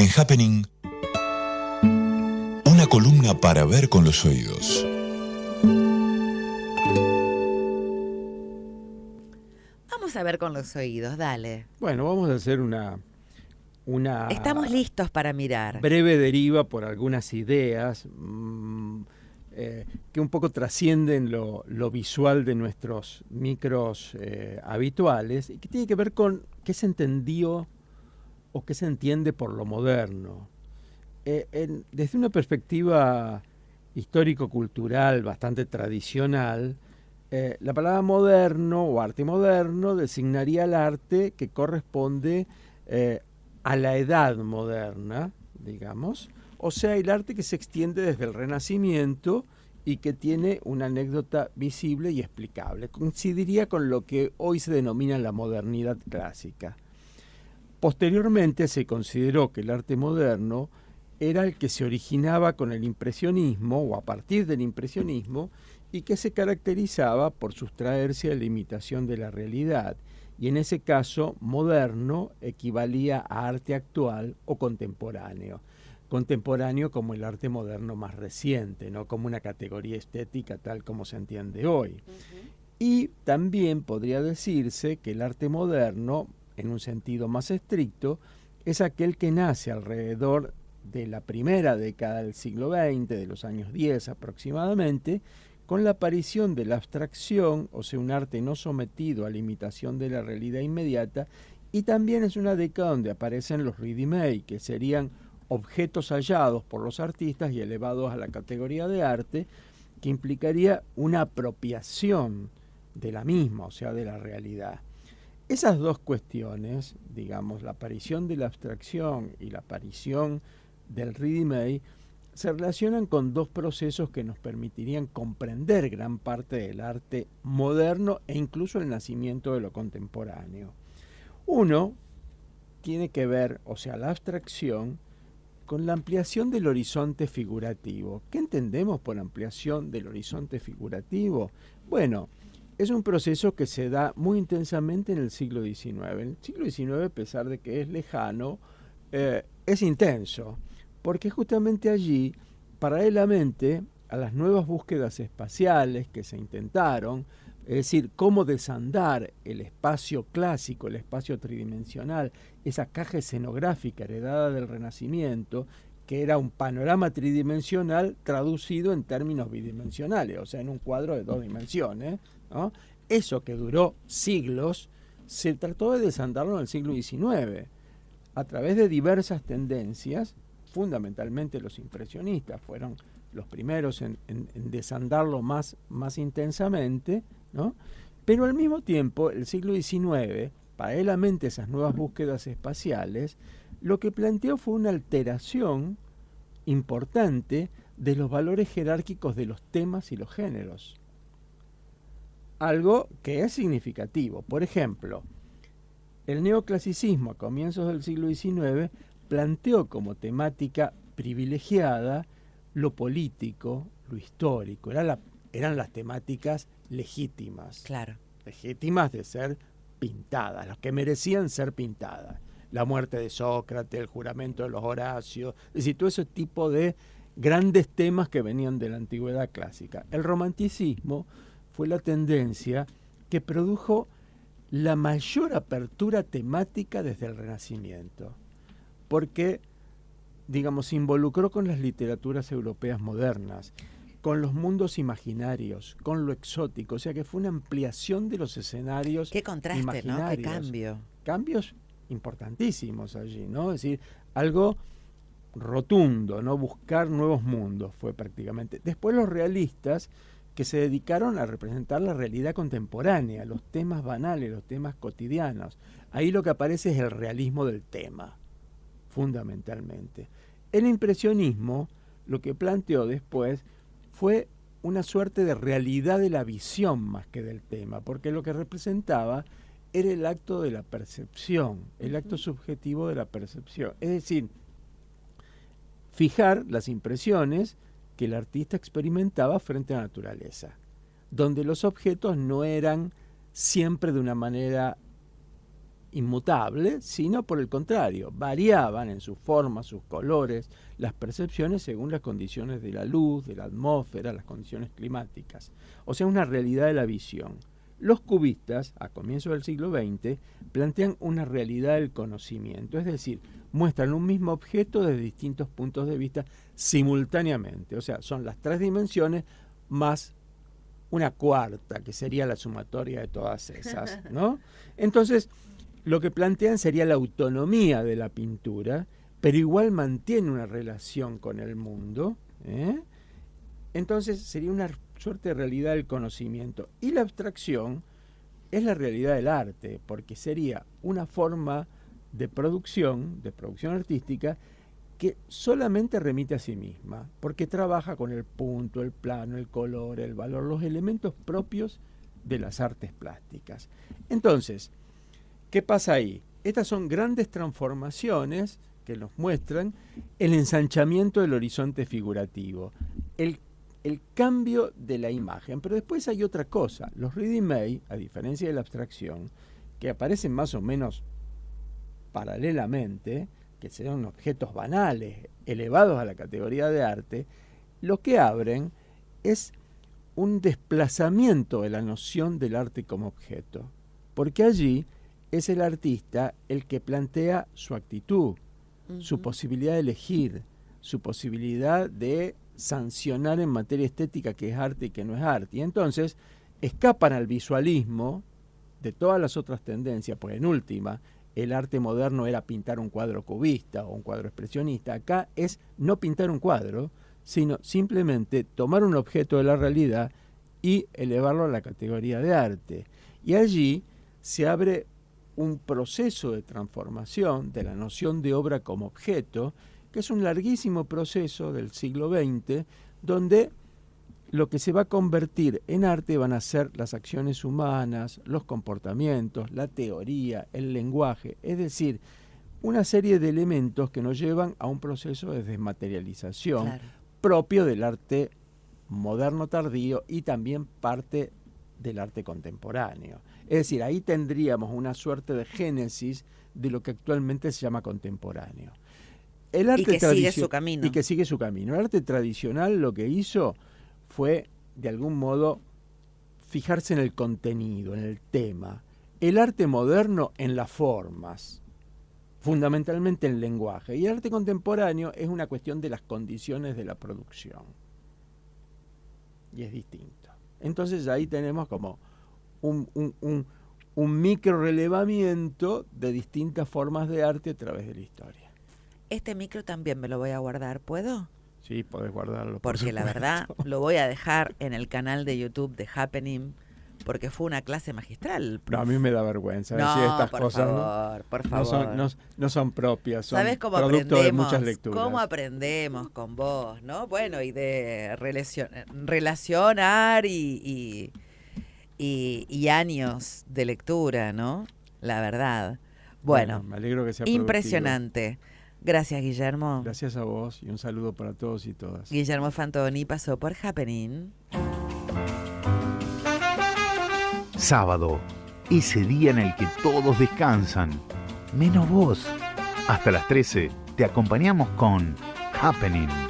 En Happening, una columna para ver con los oídos. Vamos a ver con los oídos, dale. Bueno, vamos a hacer una Estamos listos para mirar. breve deriva por algunas ideas que un poco trascienden lo visual de nuestros micros habituales y que tiene que ver con qué se entendió o qué se entiende por lo moderno. Desde una perspectiva histórico-cultural bastante tradicional, la palabra moderno o arte moderno designaría el arte que corresponde a la edad moderna, digamos, o sea, el arte que se extiende desde el Renacimiento y que tiene una anécdota visible y explicable. Coincidiría con lo que hoy se denomina la modernidad clásica. Posteriormente se consideró que el arte moderno era el que se originaba con el impresionismo o a partir del impresionismo y que se caracterizaba por sustraerse a la imitación de la realidad. Y en ese caso, moderno equivalía a arte actual o contemporáneo. Contemporáneo como el arte moderno más reciente, no como una categoría estética tal como se entiende hoy. Y también podría decirse que el arte moderno, en un sentido más estricto, es aquel que nace alrededor de la primera década del siglo XX, de los años 10 aproximadamente, con la aparición de la abstracción, o sea, un arte no sometido a la imitación de la realidad inmediata, y también es una década donde aparecen los ready-made, que serían objetos hallados por los artistas y elevados a la categoría de arte, que implicaría una apropiación de la misma, o sea, de la realidad. Esas dos cuestiones, digamos, la aparición de la abstracción y la aparición del ready-made, se relacionan con dos procesos que nos permitirían comprender gran parte del arte moderno e incluso el nacimiento de lo contemporáneo. Uno tiene que ver, o sea, la abstracción, con la ampliación del horizonte figurativo. ¿Qué entendemos por ampliación del horizonte figurativo? Bueno, es un proceso que se da muy intensamente en el siglo XIX. El siglo XIX, a pesar de que es lejano, es intenso, porque justamente allí, paralelamente a las nuevas búsquedas espaciales que se intentaron, es decir, cómo desandar el espacio clásico, el espacio tridimensional, esa caja escenográfica heredada del Renacimiento, que era un panorama tridimensional traducido en términos bidimensionales, o sea, en un cuadro de 2 dimensiones, ¿no? Eso que duró siglos, se trató de desandarlo en el siglo XIX, a través de diversas tendencias. Fundamentalmente los impresionistas fueron los primeros en desandarlo más intensamente, ¿no? Pero al mismo tiempo, el siglo XIX, paralelamente a esas nuevas búsquedas espaciales, lo que planteó fue una alteración importante de los valores jerárquicos de los temas y los géneros. Algo que es significativo. Por ejemplo, el neoclasicismo a comienzos del siglo XIX planteó como temática privilegiada lo político, lo histórico. Eran las temáticas legítimas. Claro. Legítimas de ser pintadas, las que merecían ser pintadas. La muerte de Sócrates, el juramento de los Horacios, es decir, todo ese tipo de grandes temas que venían de la antigüedad clásica. El romanticismo fue la tendencia que produjo la mayor apertura temática desde el Renacimiento, porque, digamos, se involucró con las literaturas europeas modernas, con los mundos imaginarios, con lo exótico, o sea que fue una ampliación de los escenarios Qué contraste, imaginarios. ¿no? Qué cambio. Cambios importantísimos allí, ¿no? Es decir, algo rotundo, ¿no? Buscar nuevos mundos fue prácticamente. Después los realistas, que se dedicaron a representar la realidad contemporánea, los temas banales, los temas cotidianos. Ahí lo que aparece es el realismo del tema, fundamentalmente. El impresionismo, lo que planteó después, fue una suerte de realidad de la visión más que del tema, porque lo que representaba era el acto de la percepción, el acto subjetivo de la percepción. Es decir, fijar las impresiones que el artista experimentaba frente a la naturaleza, donde los objetos no eran siempre de una manera inmutable, sino por el contrario, variaban en su forma, sus colores, las percepciones según las condiciones de la luz, de la atmósfera, las condiciones climáticas. O sea, una realidad de la visión. Los cubistas, a comienzos del siglo XX, plantean una realidad del conocimiento, es decir, muestran un mismo objeto desde distintos puntos de vista simultáneamente. O sea, son las 3 dimensiones más una cuarta, que sería la sumatoria de todas esas, ¿no? Entonces, lo que plantean sería la autonomía de la pintura, pero igual mantiene una relación con el mundo, ¿eh? Entonces sería una suerte de realidad del conocimiento. Y la abstracción es la realidad del arte, porque sería una forma de producción artística, que solamente remite a sí misma, porque trabaja con el punto, el plano, el color, el valor, los elementos propios de las artes plásticas. Entonces, ¿qué pasa ahí? Estas son grandes transformaciones que nos muestran el ensanchamiento del horizonte figurativo, el cambio de la imagen. Pero después hay otra cosa. Los ready-made, a diferencia de la abstracción, que aparecen más o menos paralelamente, que son objetos banales, elevados a la categoría de arte, lo que abren es un desplazamiento de la noción del arte como objeto, porque allí es el artista el que plantea su actitud, su posibilidad de elegir, su posibilidad de sancionar en materia estética qué es arte y qué no es arte. Y entonces escapan al visualismo de todas las otras tendencias, pues en última, el arte moderno era pintar un cuadro cubista o un cuadro expresionista. Acá es no pintar un cuadro, sino simplemente tomar un objeto de la realidad y elevarlo a la categoría de arte. Y allí se abre un proceso de transformación de la noción de obra como objeto, que es un larguísimo proceso del siglo XX, donde lo que se va a convertir en arte van a ser las acciones humanas, los comportamientos, la teoría, el lenguaje, es decir, una serie de elementos que nos llevan a un proceso de desmaterialización propio del arte moderno tardío y también parte del arte contemporáneo. Es decir, ahí tendríamos una suerte de génesis de lo que actualmente se llama contemporáneo. El arte y que sigue su camino. Y que sigue su camino. El arte tradicional lo que hizo fue, de algún modo, fijarse en el contenido, en el tema. El arte moderno en las formas, fundamentalmente en el lenguaje. Y el arte contemporáneo es una cuestión de las condiciones de la producción. Y es distinto. Entonces ahí tenemos como un micro relevamiento de distintas formas de arte a través de la historia. Este micro también me lo voy a guardar, ¿puedo? Sí, podés guardarlo. Porque la verdad lo voy a dejar en el canal de YouTube de Happening, porque fue una clase magistral. No, a mí me da vergüenza decir estas cosas. Por favor. No son propias, son ¿Sabes cómo producto de muchas lecturas. ¿Cómo aprendemos con vos, no? Bueno, y de relacionar y años de lectura, ¿no? La verdad. Bueno, me alegro que sea impresionante. Productivo. Gracias, Guillermo. Gracias a vos y un saludo para todos y todas. Guillermo Fantoni pasó por Happening. Sábado, ese día en el que todos descansan, menos vos. Hasta las 13 te acompañamos con Happening.